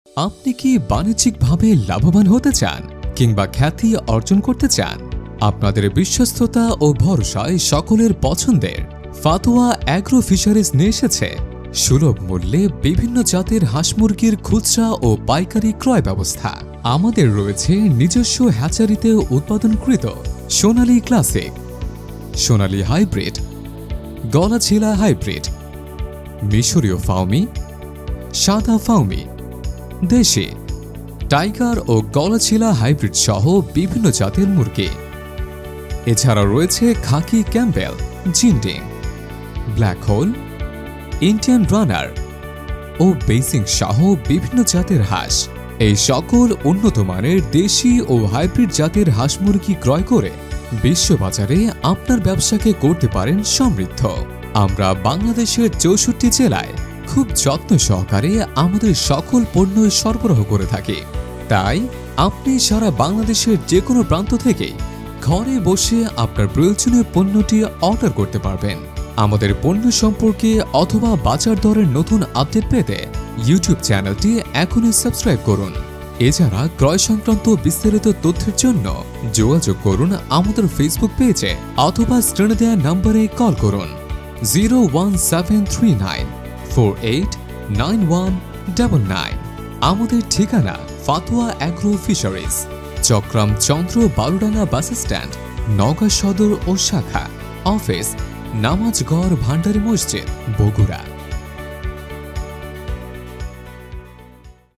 আপনি কি বাণিজ্যিকভাবে লাভবান হতে চান কিংবা খ্যাতি অর্জন করতে চান? আপনাদের বিশ্বস্ততা ও ভরসায় সকলের পছন্দের ফাতোয়া অ্যাগ্রো ফিশারিজ নিয়ে এসেছে সুলভ মূল্যে বিভিন্ন জাতের হাঁস মুরগির খুচরা ও পাইকারি ক্রয় ব্যবস্থা। আমাদের রয়েছে নিজস্ব হ্যাচারিতে উৎপাদনকৃত সোনালী ক্লাসিক, সোনালী হাইব্রিড, গলাছিলা হাইব্রিড, মিশরীয় ফাউমি, সাদা ফাউমি, দেশি, টাইগার ও গলাছিলা হাইব্রিড সহ বিভিন্ন জাতের মুরগি। এছাড়া রয়েছে খাকি Campbell, জিন্ডিং, black hole, Indian runner ও বেসিং সহ বিভিন্ন জাতের হাঁস। এই সকল উন্নত মানের দেশি ও হাইব্রিড জাতের হাঁস মুরগি ক্রয় করে বিশ্ববাজারে আপনার ব্যবসাকে করতে পারেন সমৃদ্ধ। আমরা বাংলাদেশের 64 জেলায় খুব যত্ন সহকারে আমাদের সকল পণ্য সরবরাহ করে থাকি। তাই আপনি সারা বাংলাদেশের যে কোনো প্রান্ত থেকে ঘরে বসে আপনার প্রয়োজনীয় পণ্যটি অর্ডার করতে পারবেন। আমাদের পণ্য সম্পর্কে অথবা বাজার দরের নতুন আপডেট পেতে ইউটিউব চ্যানেলটি এখনই সাবস্ক্রাইব করুন। এছাড়া ক্রয় সংক্রান্ত বিস্তারিত তথ্যের জন্য যোগাযোগ করুন আমাদের ফেসবুক পেজে অথবা স্ক্রিনে দেওয়া নম্বরে কল করুন 01739489199। আমাদের ঠিকানা ফাতোয়া অ্যাগ্রো ফিশারিজ, চক্রাম চন্দ্র বালুডাঙ্গা বাস স্ট্যান্ড, নওগাঁ সদর ও শাখা। অফিস নামাজগড় ভান্ডারী মসজিদ, বগুড়া।